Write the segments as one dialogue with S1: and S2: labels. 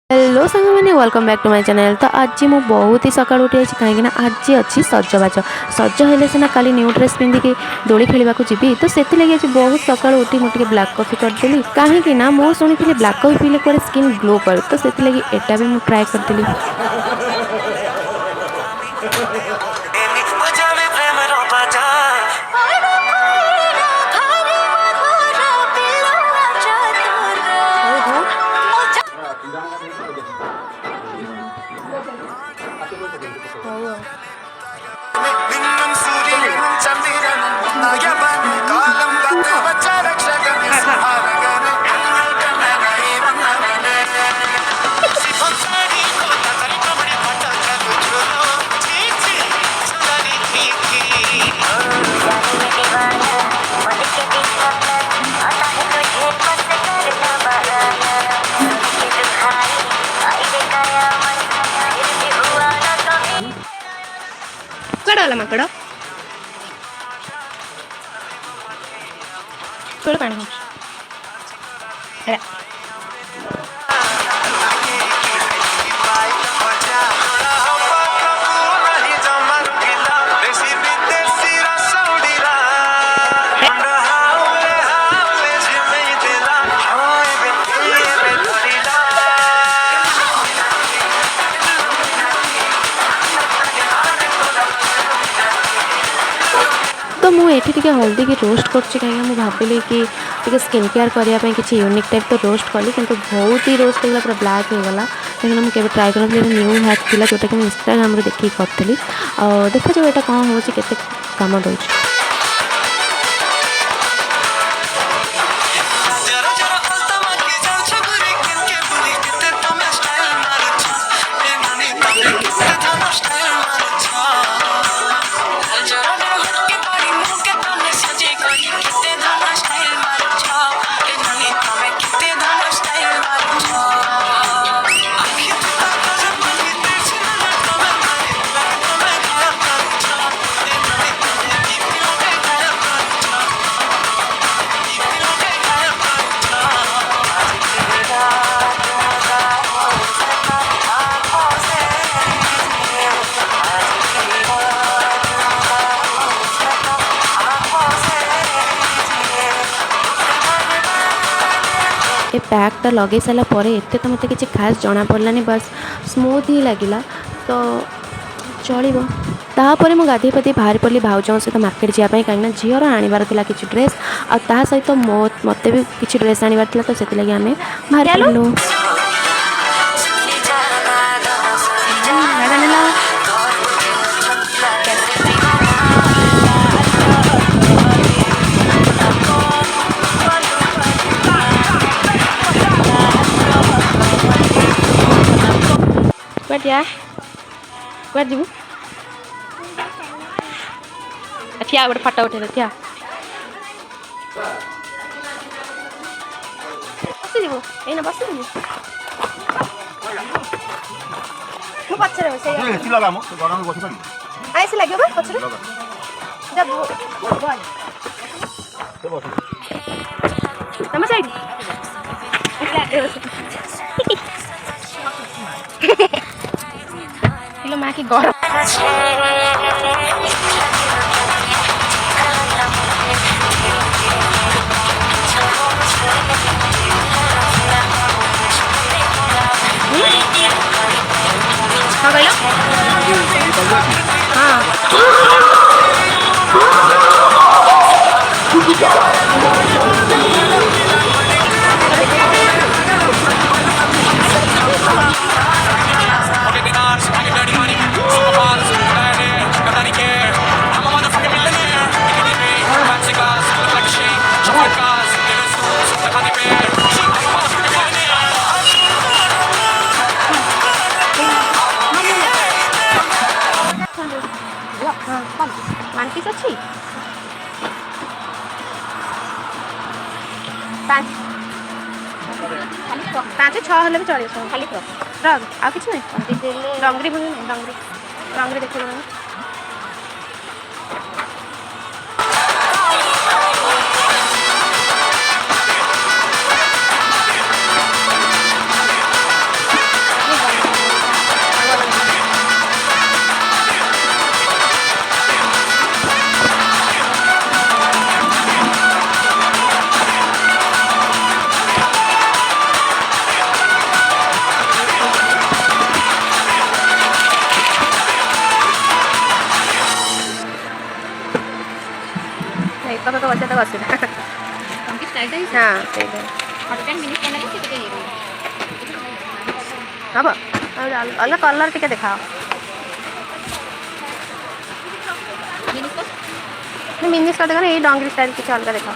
S1: Hello सांग मैंने welcome back to my channel. तो आज मु बहुत ही सकाल उठी कहीं आज अच्छी सजबाज सज हेले सीना काली न्यू ड्रेस पिंधिकी दोली खेल जी तो से आज बहुत सका उठी मुझे ब्लाक कॉफी करदेली कहीं मु शुणी ब्लाक कॉफी पीले कुछ स्किन ग्लो करे तो से एटा भी मुझे ट्राए करदेली। मकड़ थोड़ा पानी तो मुझे हल्दी की रोस्ट कर कहीं भाविली कि स्किन केयर करने किसी यूनिक टाइप तो रोस्ट कली किंतु बहुत ही रोस्ट होगा पूरा ब्लैक होगला कहीं मुझे ट्राए कर न्यू हैक था जोटा कि इंस्टाग्राम देखिए करी देखा जाओ यहाँ कौन हो काम दूँ। ये पैकटा लगे सारापर एत तो मत कि खास जना पड़लानी बस स्मूथ ही लगिला तो चलो तापर मुझे गाधे पाधे बाहर पड़ी भाउज सहित मार्केट जावाई कहीं झीर आणवार कि ड्रेस आ सहित मत भी किसी ड्रेस आणवार तो से आम बाहर पड़ू। क्या कुआड जीवु ठिया गोटे फटो उठे ठिया बसजीवु एना बसजीवु मु पछरे बसे एसी लगा मु गरम बसी पानी आइस लाग्यो बा पछरे जब बोल तो बस तम साइड हेलो माँ की गौर वन पीस अच्छी पाँच छः हेल्ले भी चलिए खाली फ्रक आ कि डंगरी भूल डंगरी डंगरी देख बस तो असुविधा हाँ हम अलग कलर टे देखा मिनी स्कर्ट देखा ये डंगरी स्टाइल किसी अलग देखा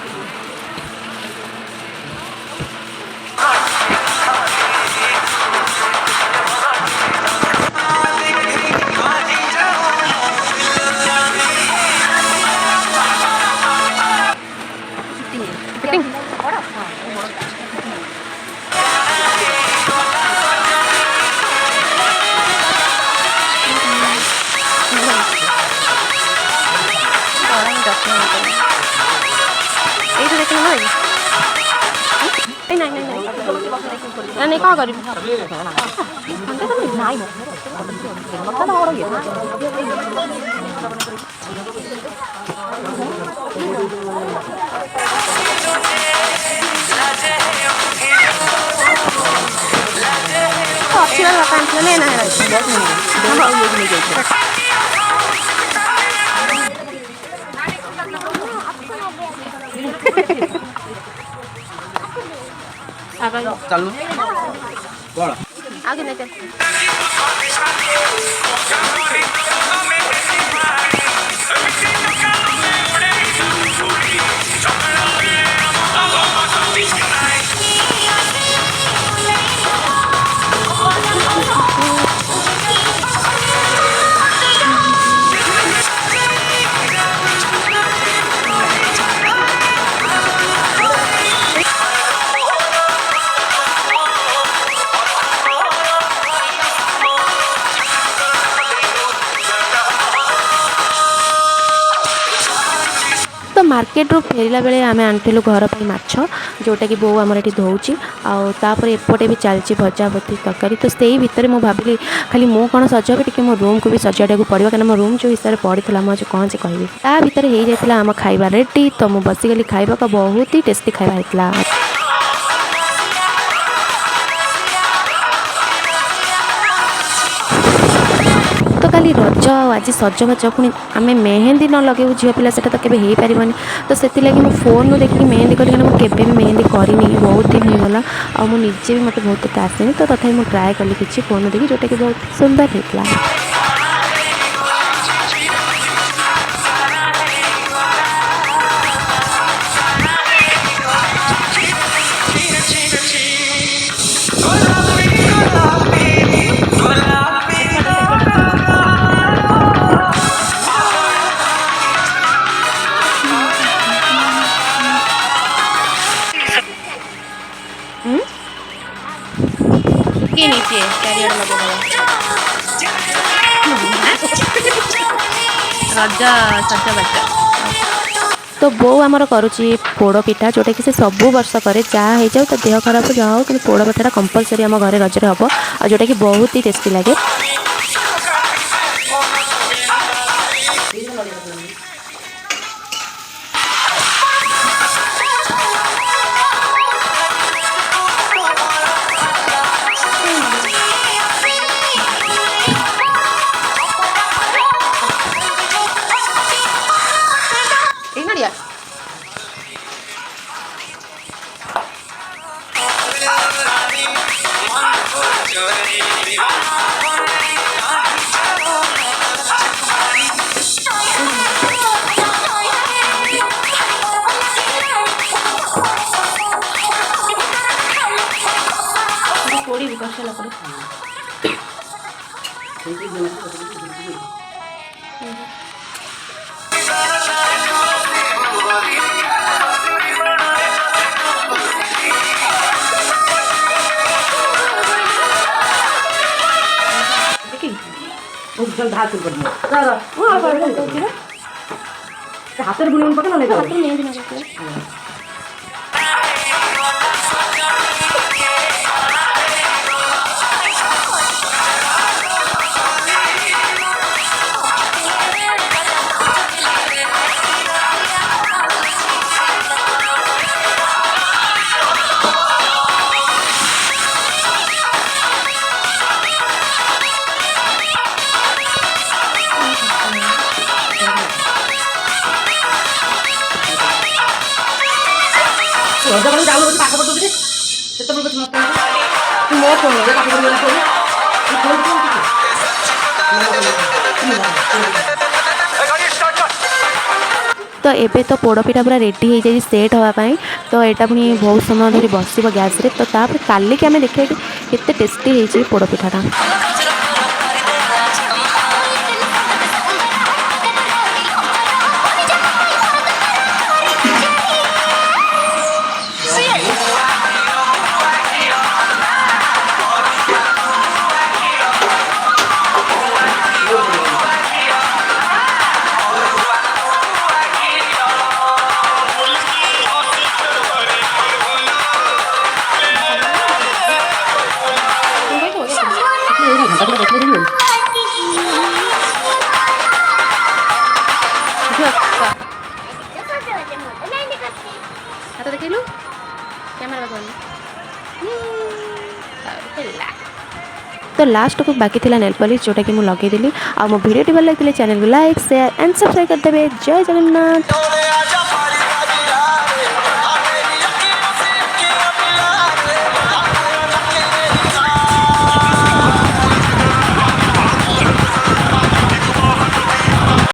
S1: नहीं क्या कर
S2: चल
S1: आगे नहीं चल तो मार्केट रू फेरला बेले आम आनिलु घर पर माछ जोटा कि बो आमर ये धोची आपर एपटे भी चलती भजा भती तरकारी तो से भितर मुझे भाविली खाली मु कौन सजाबी टी मो रूम को भी सजाटा पड़ो क्या मो रूम जो हिसाब से पड़ा मुझे कौन से कहि ता भितर हो जाता आम खाଇବା रेडी तो मुझे बसिकली खावा बहुत ही टेस्टी खाଇବା होता तो खाली रज आज सजबाज पुणी आम मेहंदी न लगे झील पिला से तो केवे हो पारनि तो से लगी मो फोन देखिए मेहंदी करी मुझे भी मेहंदी करनी बहुत दिन होगला आ मुझे भी मतलब बहुत आसेनि तो तथापि मुझे ट्राए कली कि फोन देखिए जोटा कि बहुत सुंदर होता के नीचे कैरियर रजा सजबाज तो बो आमर करुच्ची पोड़ पिठा जोटा कि से सब वर्ष करे जहाँ हो जाऊ तो देह खराब जहाँ हो कि पोड़ पिठाटा कंपलसरी आम घर रजरे हम और जोटा कि बहुत ही टेस्टी लगे हाथ बुणी पकड़ ମୋ ଫୋନ୍ तो एबे तो पोड़पिठा पूरा रेडी हो जाए सेट होगापाई तो यहाँ पुणी बहुत समय धरी बस गैस तो काली की आम देखिए केते टेस्टी होती पोड़पिठाटा। देखिलु कैमरा तो लास्ट को बाकी थिला नेल पॉलिश जोटा कि मुझे लगे आ मो वीडियो भल लगे चैनल को लाइक शेयर एंड सब्सक्राइब करदे। जय जगन्नाथ।